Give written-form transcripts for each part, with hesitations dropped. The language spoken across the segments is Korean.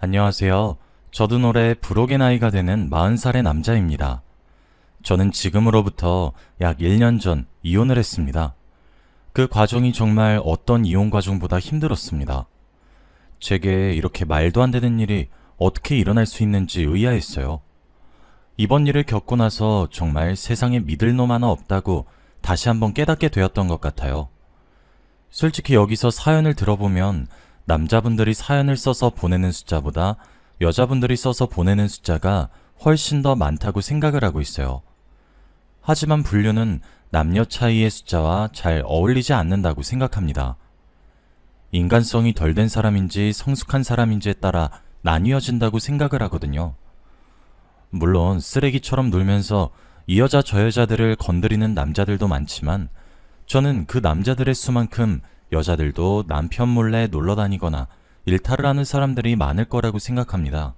안녕하세요. 저도 올해 불혹의 나이가 되는 40살의 남자입니다. 저는 지금으로부터 약 1년 전 이혼을 했습니다. 그 과정이 정말 어떤 이혼 과정보다 힘들었습니다. 제게 이렇게 말도 안 되는 일이 어떻게 일어날 수 있는지 의아했어요. 이번 일을 겪고 나서 정말 세상에 믿을 놈 하나 없다고 다시 한번 깨닫게 되었던 것 같아요. 솔직히 여기서 사연을 들어보면 남자분들이 사연을 써서 보내는 숫자보다 여자분들이 써서 보내는 숫자가 훨씬 더 많다고 생각을 하고 있어요. 하지만 분류는 남녀 차이의 숫자와 잘 어울리지 않는다고 생각합니다. 인간성이 덜 된 사람인지 성숙한 사람인지에 따라 나뉘어진다고 생각을 하거든요. 물론 쓰레기처럼 놀면서 이 여자 저 여자들을 건드리는 남자들도 많지만 저는 그 남자들의 수만큼 여자들도 남편 몰래 놀러다니거나 일탈을 하는 사람들이 많을 거라고 생각합니다.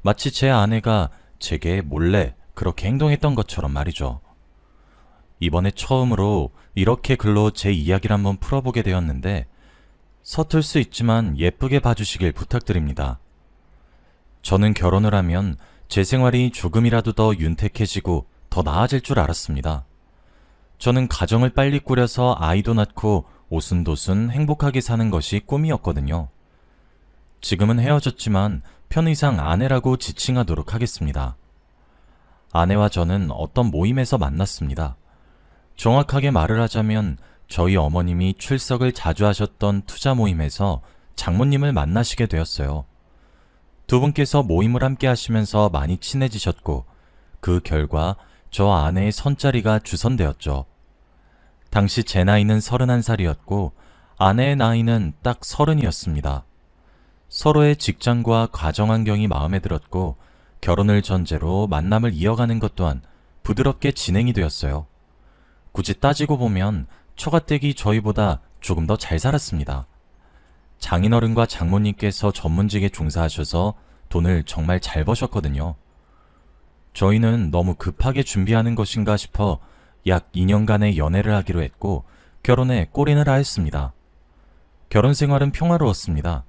마치 제 아내가 제게 몰래 그렇게 행동했던 것처럼 말이죠. 이번에 처음으로 이렇게 글로 제 이야기를 한번 풀어보게 되었는데 서툴 수 있지만 예쁘게 봐주시길 부탁드립니다. 저는 결혼을 하면 제 생활이 조금이라도 더 윤택해지고 더 나아질 줄 알았습니다. 저는 가정을 빨리 꾸려서 아이도 낳고 오순도순 행복하게 사는 것이 꿈이었거든요. 지금은 헤어졌지만 편의상 아내라고 지칭하도록 하겠습니다. 아내와 저는 어떤 모임에서 만났습니다. 정확하게 말을 하자면 저희 어머님이 출석을 자주 하셨던 투자 모임에서 장모님을 만나시게 되었어요. 두 분께서 모임을 함께 하시면서 많이 친해지셨고 그 결과 저 아내의 선자리가 주선되었죠. 당시 제 나이는 31살이었고 아내의 나이는 딱 30이었습니다. 서로의 직장과 가정 환경이 마음에 들었고 결혼을 전제로 만남을 이어가는 것 또한 부드럽게 진행이 되었어요. 굳이 따지고 보면 처가댁이 저희보다 조금 더 잘 살았습니다. 장인어른과 장모님께서 전문직에 종사하셔서 돈을 정말 잘 버셨거든요. 저희는 너무 급하게 준비하는 것인가 싶어 약 2년간의 연애를 하기로 했고 결혼에 골인을 하였습니다. 결혼 생활은 평화로웠습니다.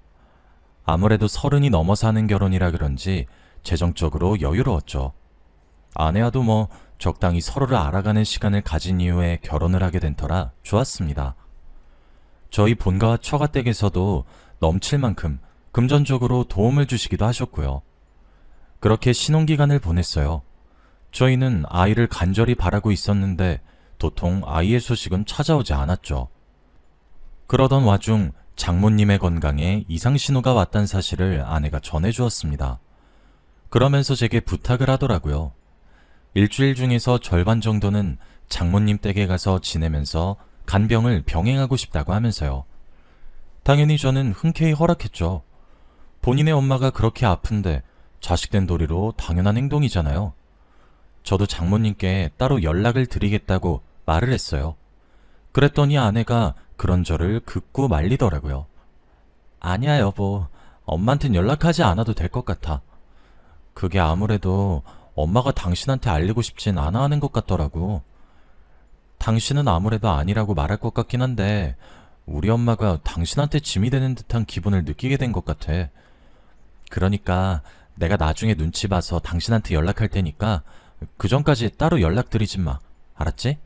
아무래도 30이 넘어서 하는 결혼이라 그런지 재정적으로 여유로웠죠. 아내와도 적당히 서로를 알아가는 시간을 가진 이후에 결혼을 하게 된 터라 좋았습니다. 저희 본가와 처가댁에서도 넘칠 만큼 금전적으로 도움을 주시기도 하셨고요. 그렇게 신혼기간을 보냈어요. 저희는 아이를 간절히 바라고 있었는데 도통 아이의 소식은 찾아오지 않았죠. 그러던 와중 장모님의 건강에 이상신호가 왔다는 사실을 아내가 전해주었습니다. 그러면서 제게 부탁을 하더라고요. 일주일 중에서 절반 정도는 장모님 댁에 가서 지내면서 간병을 병행하고 싶다고 하면서요. 당연히 저는 흔쾌히 허락했죠. 본인의 엄마가 그렇게 아픈데 자식된 도리로 당연한 행동이잖아요. 저도 장모님께 따로 연락을 드리겠다고 말을 했어요. 그랬더니 아내가 그런 저를 긋고 말리더라고요. 아니야 여보, 엄마한텐 연락하지 않아도 될 것 같아. 그게 아무래도 엄마가 당신한테 알리고 싶진 않아 하는 것 같더라고. 당신은 아무래도 아니라고 말할 것 같긴 한데 우리 엄마가 당신한테 짐이 되는 듯한 기분을 느끼게 된 것 같아. 그러니까 내가 나중에 눈치 봐서 당신한테 연락할 테니까 그 전까지 따로 연락드리지 마. 알았지?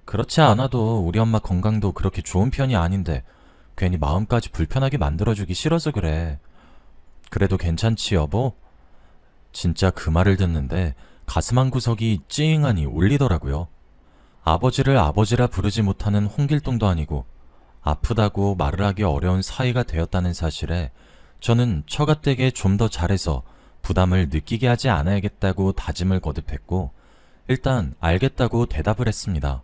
그렇지 않아도 우리 엄마 건강도 그렇게 좋은 편이 아닌데 괜히 마음까지 불편하게 만들어주기 싫어서 그래. 그래도 괜찮지 여보? 진짜 그 말을 듣는데 가슴 한 구석이 찡하니 울리더라고요. 아버지를 아버지라 부르지 못하는 홍길동도 아니고 아프다고 말을 하기 어려운 사이가 되었다는 사실에 저는 처가댁에 좀 더 잘해서 부담을 느끼게 하지 않아야겠다고 다짐을 거듭했고 일단 알겠다고 대답을 했습니다.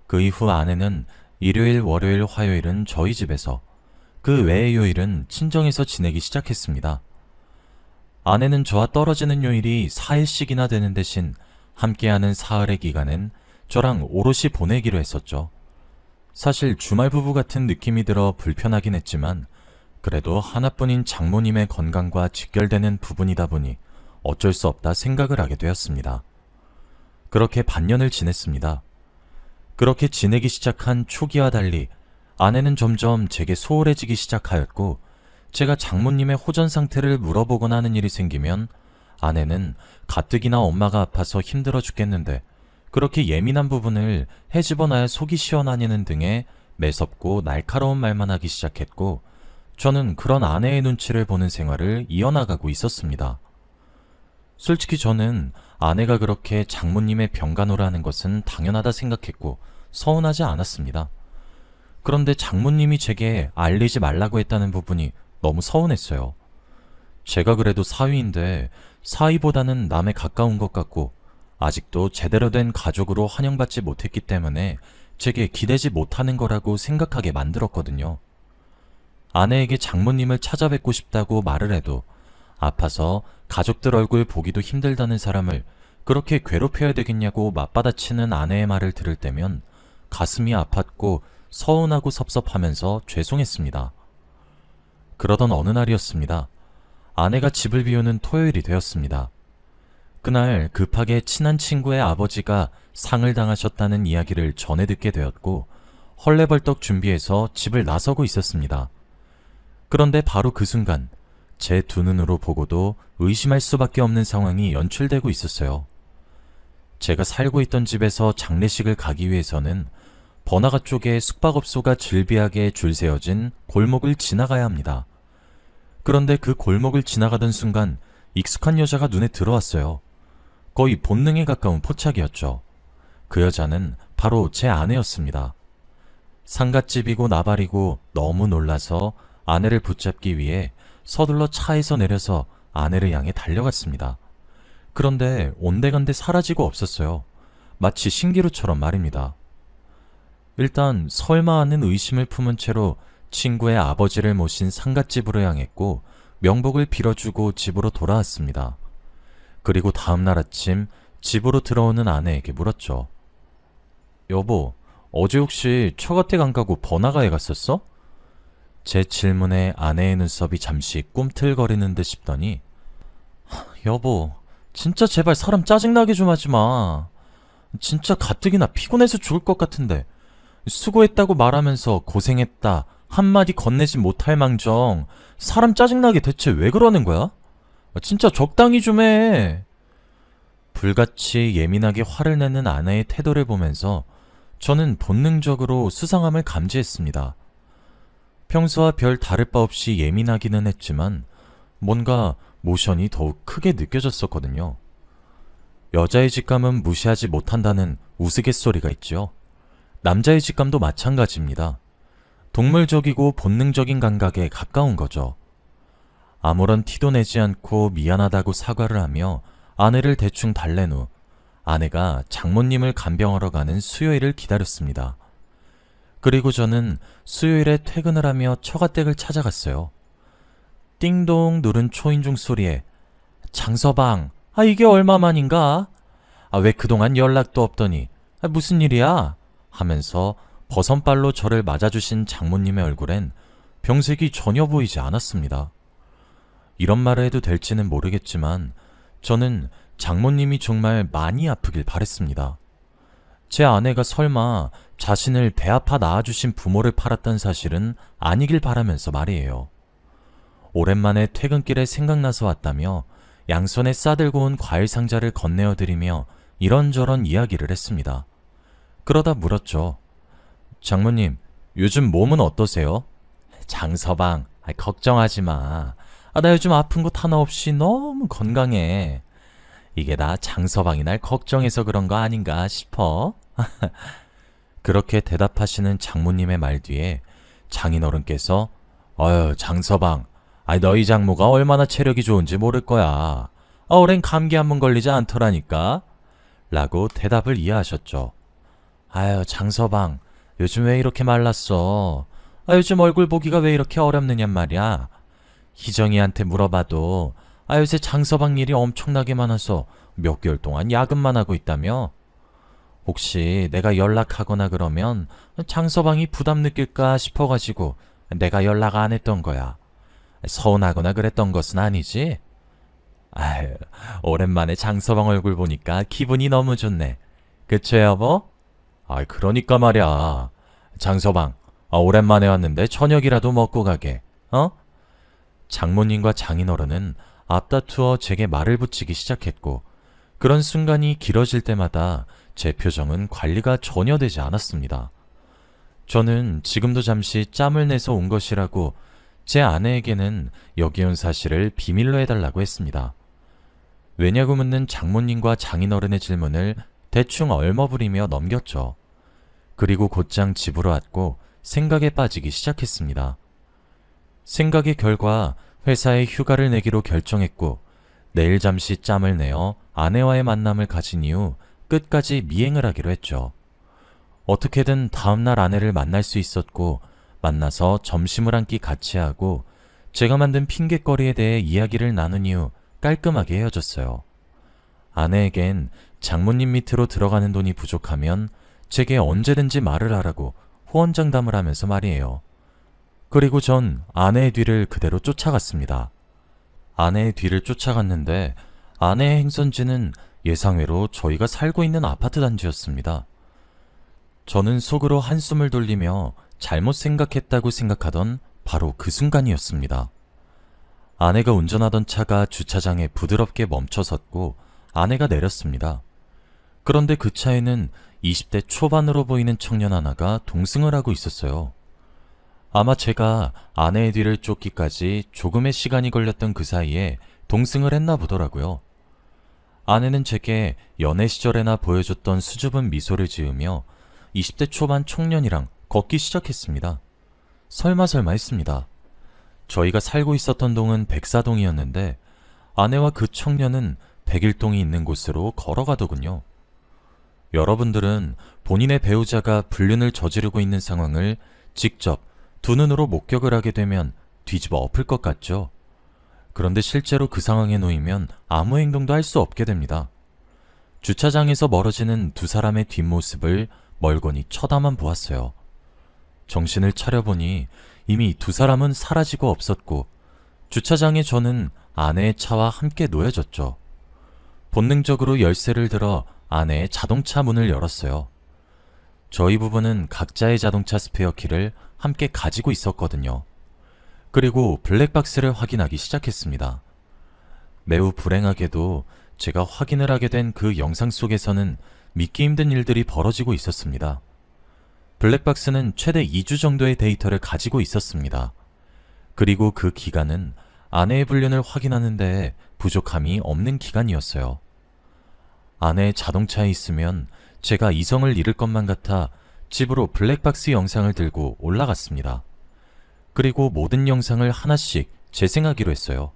그 이후 아내는 일요일, 월요일, 화요일은 저희 집에서 그 외의 요일은 친정에서 지내기 시작했습니다. 아내는 저와 떨어지는 요일이 4일씩이나 되는 대신 함께하는 사흘의 기간은 저랑 오롯이 보내기로 했었죠. 사실 주말 부부 같은 느낌이 들어 불편하긴 했지만 그래도 하나뿐인 장모님의 건강과 직결되는 부분이다 보니 어쩔 수 없다 생각을 하게 되었습니다. 그렇게 반년을 지냈습니다. 그렇게 지내기 시작한 초기와 달리 아내는 점점 제게 소홀해지기 시작하였고 제가 장모님의 호전 상태를 물어보거나 하는 일이 생기면 아내는 가뜩이나 엄마가 아파서 힘들어 죽겠는데 그렇게 예민한 부분을 헤집어놔야 속이 시원하냐는 등의 매섭고 날카로운 말만 하기 시작했고, 저는 그런 아내의 눈치를 보는 생활을 이어나가고 있었습니다. 솔직히 저는 아내가 그렇게 장모님의 병간호를 하는 것은 당연하다 생각했고 서운하지 않았습니다. 그런데 장모님이 제게 알리지 말라고 했다는 부분이 너무 서운했어요. 제가 그래도 사위인데 사위보다는 남에 가까운 것 같고 아직도 제대로 된 가족으로 환영받지 못했기 때문에 제게 기대지 못하는 거라고 생각하게 만들었거든요. 아내에게 장모님을 찾아뵙고 싶다고 말을 해도 아파서 가족들 얼굴 보기도 힘들다는 사람을 그렇게 괴롭혀야 되겠냐고 맞받아치는 아내의 말을 들을 때면 가슴이 아팠고 서운하고 섭섭하면서 죄송했습니다. 그러던 어느 날이었습니다. 아내가 집을 비우는 토요일이 되었습니다. 그날 급하게 친한 친구의 아버지가 상을 당하셨다는 이야기를 전해 듣게 되었고 헐레벌떡 준비해서 집을 나서고 있었습니다. 그런데 바로 그 순간 제 두 눈으로 보고도 의심할 수밖에 없는 상황이 연출되고 있었어요. 제가 살고 있던 집에서 장례식을 가기 위해서는 번화가 쪽에 숙박업소가 즐비하게 줄 세워진 골목을 지나가야 합니다. 그런데 그 골목을 지나가던 순간 익숙한 여자가 눈에 들어왔어요. 거의 본능에 가까운 포착이었죠. 그 여자는 바로 제 아내였습니다. 상갓집이고 나발이고 너무 놀라서 아내를 붙잡기 위해 서둘러 차에서 내려서 아내를 향해 달려갔습니다. 그런데 온데간데 사라지고 없었어요. 마치 신기루처럼 말입니다. 일단 설마 하는 의심을 품은 채로 친구의 아버지를 모신 상갓집으로 향했고 명복을 빌어주고 집으로 돌아왔습니다. 그리고 다음날 아침 집으로 들어오는 아내에게 물었죠. 여보, 어제 혹시 처갓댁 안 가고 번화가에 갔었어? 제 질문에 아내의 눈썹이 잠시 꿈틀거리는 듯 싶더니 여보, 진짜 제발 사람 짜증나게 좀 하지 마. 진짜 가뜩이나 피곤해서 죽을 것 같은데 수고했다고 말하면서 고생했다 한마디 건네지 못할 망정 사람 짜증나게 대체 왜 그러는 거야? 진짜 적당히 좀 해. 불같이 예민하게 화를 내는 아내의 태도를 보면서 저는 본능적으로 수상함을 감지했습니다. 평소와 별 다를 바 없이 예민하기는 했지만 뭔가 모션이 더욱 크게 느껴졌었거든요. 여자의 직감은 무시하지 못한다는 우스갯소리가 있죠. 남자의 직감도 마찬가지입니다. 동물적이고 본능적인 감각에 가까운 거죠. 아무런 티도 내지 않고 미안하다고 사과를 하며 아내를 대충 달랜 후 아내가 장모님을 간병하러 가는 수요일을 기다렸습니다. 그리고 저는 수요일에 퇴근을 하며 처가댁을 찾아갔어요. 띵동 누른 초인종 소리에 장서방, 이게 얼마만인가? 왜 그동안 연락도 없더니 무슨 일이야? 하면서 버선발로 저를 맞아주신 장모님의 얼굴엔 병색이 전혀 보이지 않았습니다. 이런 말을 해도 될지는 모르겠지만 저는 장모님이 정말 많이 아프길 바랬습니다. 제 아내가 설마 자신을 배 아파 낳아주신 부모를 팔았던 사실은 아니길 바라면서 말이에요. 오랜만에 퇴근길에 생각나서 왔다며 양손에 싸들고 온 과일 상자를 건네어드리며 이런저런 이야기를 했습니다. 그러다 물었죠. 장모님, 요즘 몸은 어떠세요? 장서방, 걱정하지 마. 나 요즘 아픈 곳 하나 없이 너무 건강해. 이게 다 장서방이 날 걱정해서 그런 거 아닌가 싶어. 그렇게 대답하시는 장모님의 말 뒤에 장인어른께서 장서방, 너희 장모가 얼마나 체력이 좋은지 모를 거야. 오랜 감기 한 번 걸리지 않더라니까. 라고 대답을 이어하셨죠. 장서방, 요즘 왜 이렇게 말랐어? 요즘 얼굴 보기가 왜 이렇게 어렵느냔 말이야. 희정이한테 물어봐도 요새 장서방 일이 엄청나게 많아서 몇 개월 동안 야근만 하고 있다며? 혹시 내가 연락하거나 그러면 장서방이 부담 느낄까 싶어가지고 내가 연락 안 했던 거야. 서운하거나 그랬던 것은 아니지? 오랜만에 장서방 얼굴 보니까 기분이 너무 좋네. 그쵸, 여보? 그러니까 말이야. 장서방, 오랜만에 왔는데 저녁이라도 먹고 가게. 장모님과 장인어른은 앞다투어 제게 말을 붙이기 시작했고, 그런 순간이 길어질 때마다 제 표정은 관리가 전혀 되지 않았습니다. 저는 지금도 잠시 짬을 내서 온 것이라고 제 아내에게는 여기 온 사실을 비밀로 해달라고 했습니다. 왜냐고 묻는 장모님과 장인어른의 질문을 대충 얼머부리며 넘겼죠. 그리고 곧장 집으로 왔고 생각에 빠지기 시작했습니다. 생각의 결과 회사에 휴가를 내기로 결정했고 내일 잠시 짬을 내어 아내와의 만남을 가진 이후 끝까지 미행을 하기로 했죠. 어떻게든 다음날 아내를 만날 수 있었고 만나서 점심을 한 끼 같이 하고 제가 만든 핑곗거리에 대해 이야기를 나눈 이후 깔끔하게 헤어졌어요. 아내에겐 장모님 밑으로 들어가는 돈이 부족하면 제게 언제든지 말을 하라고 호언장담을 하면서 말이에요. 그리고 전 아내의 뒤를 그대로 쫓아갔습니다. 아내의 뒤를 쫓아갔는데 아내의 행선지는 예상외로 저희가 살고 있는 아파트 단지였습니다. 저는 속으로 한숨을 돌리며 잘못 생각했다고 생각하던 바로 그 순간이었습니다. 아내가 운전하던 차가 주차장에 부드럽게 멈춰섰고 아내가 내렸습니다. 그런데 그 차에는 20대 초반으로 보이는 청년 하나가 동승을 하고 있었어요. 아마 제가 아내의 뒤를 쫓기까지 조금의 시간이 걸렸던 그 사이에 동승을 했나 보더라고요. 아내는 제게 연애 시절에나 보여줬던 수줍은 미소를 지으며 20대 초반 청년이랑 걷기 시작했습니다. 설마 했습니다. 저희가 살고 있었던 동은 백사동이었는데 아내와 그 청년은 백일동이 있는 곳으로 걸어가더군요. 여러분들은 본인의 배우자가 불륜을 저지르고 있는 상황을 직접 두 눈으로 목격을 하게 되면 뒤집어 엎을 것 같죠? 그런데 실제로 그 상황에 놓이면 아무 행동도 할 수 없게 됩니다. 주차장에서 멀어지는 두 사람의 뒷모습을 멀거니 쳐다만 보았어요. 정신을 차려보니 이미 두 사람은 사라지고 없었고 주차장에 저는 아내의 차와 함께 놓여졌죠. 본능적으로 열쇠를 들어 아내의 자동차 문을 열었어요. 저희 부부는 각자의 자동차 스페어 키를 함께 가지고 있었거든요. 그리고 블랙박스를 확인하기 시작했습니다. 매우 불행하게도 제가 확인을 하게 된 그 영상 속에서는 믿기 힘든 일들이 벌어지고 있었습니다. 블랙박스는 최대 2주 정도의 데이터를 가지고 있었습니다. 그리고 그 기간은 아내의 불륜을 확인하는 데 부족함이 없는 기간이었어요. 아내의 자동차에 있으면 제가 이성을 잃을 것만 같아 집으로 블랙박스 영상을 들고 올라갔습니다. 그리고 모든 영상을 하나씩 재생하기로 했어요.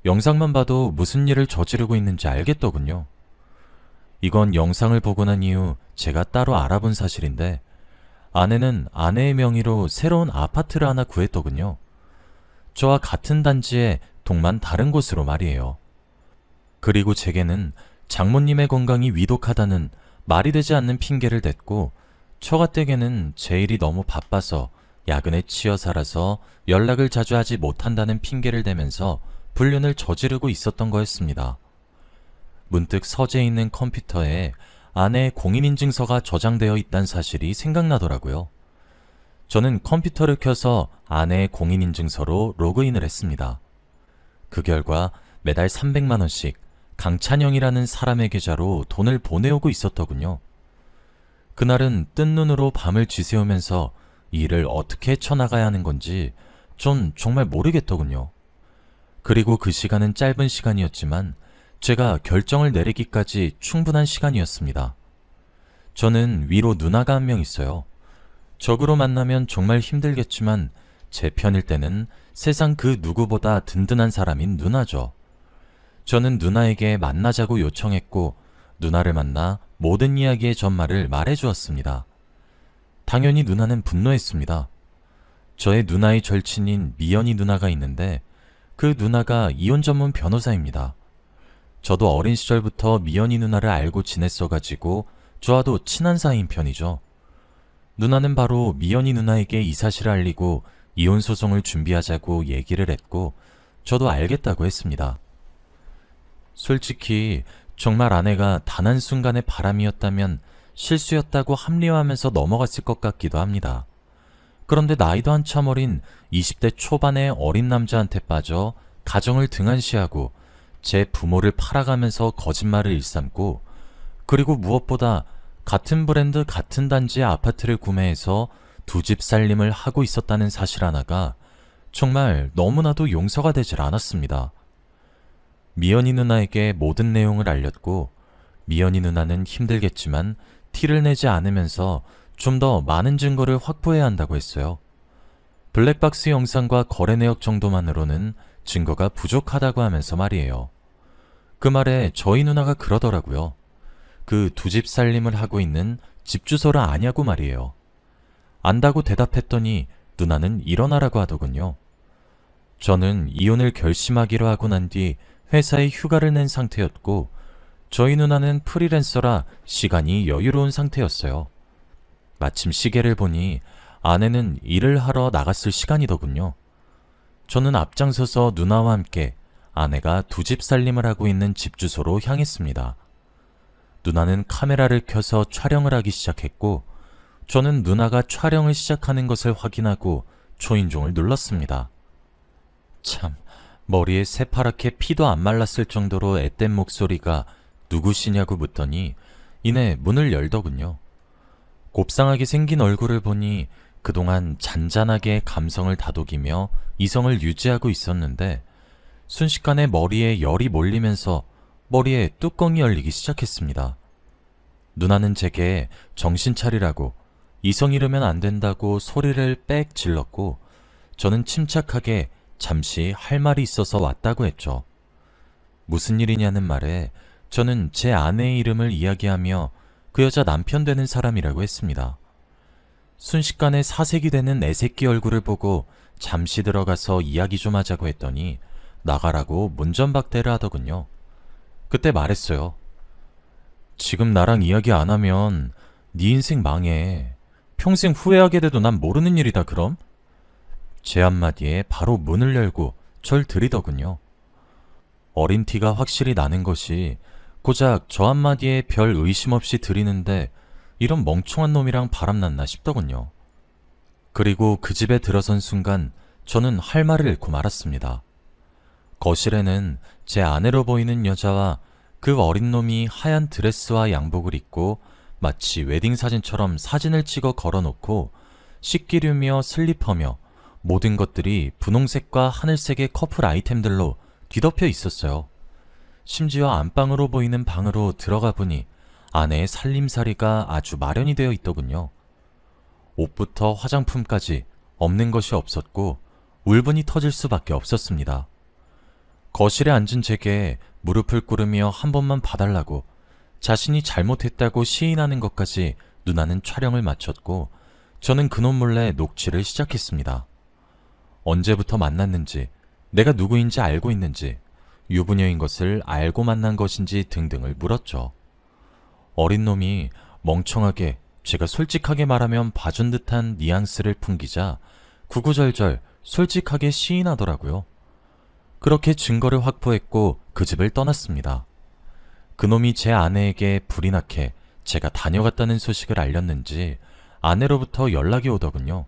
영상만 봐도 무슨 일을 저지르고 있는지 알겠더군요. 이건 영상을 보고 난 이후 제가 따로 알아본 사실인데 아내는 아내의 명의로 새로운 아파트를 하나 구했더군요. 저와 같은 단지에 동만 다른 곳으로 말이에요. 그리고 제게는 장모님의 건강이 위독하다는 말이 되지 않는 핑계를 댔고 처가댁에는 제 일이 너무 바빠서 야근에 치여 살아서 연락을 자주 하지 못한다는 핑계를 대면서 불륜을 저지르고 있었던 거였습니다. 문득 서재에 있는 컴퓨터에 아내의 공인인증서가 저장되어 있다는 사실이 생각나더라고요. 저는 컴퓨터를 켜서 아내의 공인인증서로 로그인을 했습니다. 그 결과 매달 300만 원씩 강찬영이라는 사람의 계좌로 돈을 보내오고 있었더군요. 그날은 뜬 눈으로 밤을 지새우면서 이 일을 어떻게 헤쳐나가야 하는 건지 전 정말 모르겠더군요. 그리고 그 시간은 짧은 시간이었지만 제가 결정을 내리기까지 충분한 시간이었습니다. 저는 위로 누나가 한 명 있어요. 적으로 만나면 정말 힘들겠지만 제 편일 때는 세상 그 누구보다 든든한 사람인 누나죠. 저는 누나에게 만나자고 요청했고 누나를 만나 모든 이야기의 전말을 말해주었습니다. 당연히 누나는 분노했습니다. 저의 누나의 절친인 미연이 누나가 있는데 그 누나가 이혼 전문 변호사입니다. 저도 어린 시절부터 미연이 누나를 알고 지냈어가지고 저와도 친한 사이인 편이죠. 누나는 바로 미연이 누나에게 이 사실을 알리고 이혼 소송을 준비하자고 얘기를 했고 저도 알겠다고 했습니다. 솔직히 정말 아내가 단 한순간의 바람이었다면 실수였다고 합리화하면서 넘어갔을 것 같기도 합니다. 그런데 나이도 한참 어린 20대 초반의 어린 남자한테 빠져 가정을 등한시하고 제 부모를 팔아가면서 거짓말을 일삼고, 그리고 무엇보다 같은 브랜드 같은 단지의 아파트를 구매해서 두 집 살림을 하고 있었다는 사실 하나가 정말 너무나도 용서가 되질 않았습니다. 미연이 누나에게 모든 내용을 알렸고, 미연이 누나는 힘들겠지만 티를 내지 않으면서 좀 더 많은 증거를 확보해야 한다고 했어요. 블랙박스 영상과 거래 내역 정도만으로는 증거가 부족하다고 하면서 말이에요. 그 말에 저희 누나가 그러더라고요. 그 두 집 살림을 하고 있는 집 주소를 아냐고 말이에요. 안다고 대답했더니 누나는 일어나라고 하더군요. 저는 이혼을 결심하기로 하고 난 뒤 회사에 휴가를 낸 상태였고, 저희 누나는 프리랜서라 시간이 여유로운 상태였어요. 마침 시계를 보니 아내는 일을 하러 나갔을 시간이더군요. 저는 앞장서서 누나와 함께 아내가 두 집 살림을 하고 있는 집 주소로 향했습니다. 누나는 카메라를 켜서 촬영을 하기 시작했고, 저는 누나가 촬영을 시작하는 것을 확인하고 초인종을 눌렀습니다. 참, 머리에 새파랗게 피도 안 말랐을 정도로 앳된 목소리가 누구시냐고 묻더니 이내 문을 열더군요. 곱상하게 생긴 얼굴을 보니 그동안 잔잔하게 감성을 다독이며 이성을 유지하고 있었는데, 순식간에 머리에 열이 몰리면서 머리에 뚜껑이 열리기 시작했습니다. 누나는 제게 정신 차리라고, 이성 잃으면 안 된다고 소리를 빽 질렀고, 저는 침착하게 잠시 할 말이 있어서 왔다고 했죠. 무슨 일이냐는 말에 저는 제 아내의 이름을 이야기하며 그 여자 남편 되는 사람이라고 했습니다. 순식간에 사색이 되는 애새끼 얼굴을 보고 잠시 들어가서 이야기 좀 하자고 했더니 나가라고 문전박대를 하더군요. 그때 말했어요. 지금 나랑 이야기 안 하면 네 인생 망해. 평생 후회하게 돼도 난 모르는 일이다 그럼? 제 한마디에 바로 문을 열고 절 들이더군요. 어린 티가 확실히 나는 것이 고작 저 한마디에 별 의심 없이 들이는데 이런 멍청한 놈이랑 바람났나 싶더군요. 그리고 그 집에 들어선 순간 저는 할 말을 잃고 말았습니다. 거실에는 제 아내로 보이는 여자와 그 어린 놈이 하얀 드레스와 양복을 입고 마치 웨딩 사진처럼 사진을 찍어 걸어놓고 식기류며 슬리퍼며 모든 것들이 분홍색과 하늘색의 커플 아이템들로 뒤덮여 있었어요. 심지어 안방으로 보이는 방으로 들어가 보니 아내의 살림살이가 아주 마련이 되어 있더군요. 옷부터 화장품까지 없는 것이 없었고 울분이 터질 수밖에 없었습니다. 거실에 앉은 제게 무릎을 꿇으며 한 번만 봐달라고, 자신이 잘못했다고 시인하는 것까지 누나는 촬영을 마쳤고, 저는 그놈 몰래 녹취를 시작했습니다. 언제부터 만났는지, 내가 누구인지 알고 있는지, 유부녀인 것을 알고 만난 것인지 등등을 물었죠. 어린 놈이 멍청하게 제가 솔직하게 말하면 봐준 듯한 뉘앙스를 풍기자 구구절절 솔직하게 시인하더라고요. 그렇게 증거를 확보했고 그 집을 떠났습니다. 그놈이 제 아내에게 불이 나게 제가 다녀갔다는 소식을 알렸는지 아내로부터 연락이 오더군요.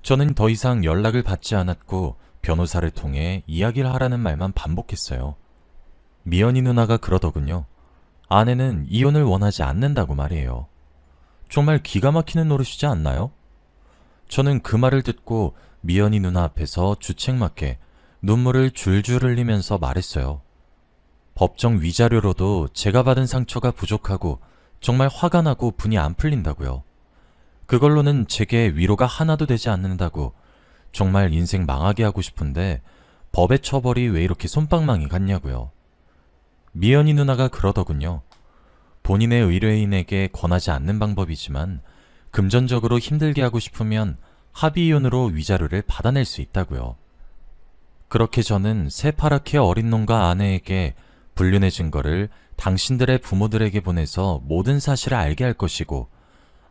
저는 더 이상 연락을 받지 않았고 변호사를 통해 이야기를 하라는 말만 반복했어요. 미연이 누나가 그러더군요. 아내는 이혼을 원하지 않는다고 말이에요. 정말 기가 막히는 노릇이지 않나요? 저는 그 말을 듣고 미연이 누나 앞에서 주책맞게 눈물을 줄줄 흘리면서 말했어요. 법정 위자료로도 제가 받은 상처가 부족하고 정말 화가 나고 분이 안 풀린다고요. 그걸로는 제게 위로가 하나도 되지 않는다고, 정말 인생 망하게 하고 싶은데 법의 처벌이 왜 이렇게 솜방망이 같냐고요. 미연이 누나가 그러더군요. 본인의 의뢰인에게 권하지 않는 방법이지만 금전적으로 힘들게 하고 싶으면 합의이혼으로 위자료를 받아낼 수 있다고요. 그렇게 저는 새파랗게 어린 놈과 아내에게 불륜의 증거를 당신들의 부모들에게 보내서 모든 사실을 알게 할 것이고,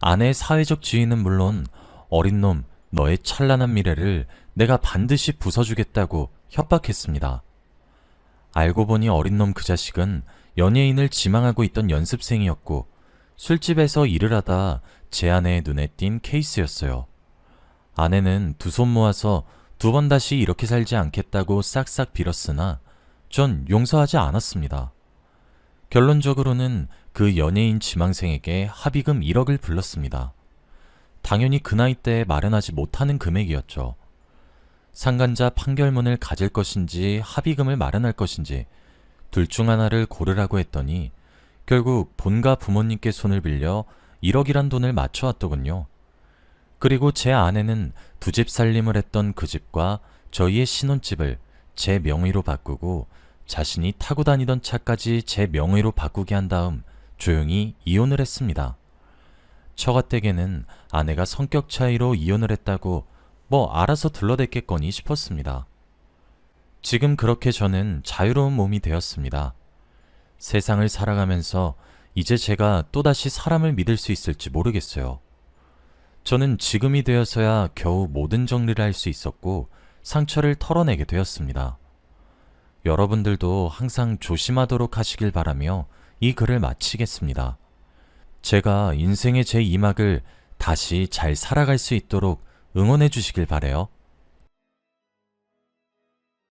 아내의 사회적 지위는 물론 어린 놈 너의 찬란한 미래를 내가 반드시 부숴주겠다고 협박했습니다. 알고 보니 어린 놈 그 자식은 연예인을 지망하고 있던 연습생이었고 술집에서 일을 하다 제 아내의 눈에 띈 케이스였어요. 아내는 두 손 모아서 두 번 다시 이렇게 살지 않겠다고 싹싹 빌었으나 전 용서하지 않았습니다. 결론적으로는 그 연예인 지망생에게 합의금 1억을 불렀습니다. 당연히 그 나이 때에 마련하지 못하는 금액이었죠. 상간자 판결문을 가질 것인지 합의금을 마련할 것인지 둘 중 하나를 고르라고 했더니 결국 본가 부모님께 손을 빌려 1억이란 돈을 맞춰왔더군요. 그리고 제 아내는 두 집 살림을 했던 그 집과 저희의 신혼집을 제 명의로 바꾸고 자신이 타고 다니던 차까지 제 명의로 바꾸게 한 다음 조용히 이혼을 했습니다. 처가댁에는 아내가 성격 차이로 이혼을 했다고 뭐 알아서 둘러댔겠거니 싶었습니다. 지금 그렇게 저는 자유로운 몸이 되었습니다. 세상을 살아가면서 이제 제가 또다시 사람을 믿을 수 있을지 모르겠어요. 저는 지금이 되어서야 겨우 모든 정리를 할 수 있었고 상처를 털어내게 되었습니다. 여러분들도 항상 조심하도록 하시길 바라며 이 글을 마치겠습니다. 제가 인생의 제 2막을 다시 잘 살아갈 수 있도록 응원해 주시길 바래요.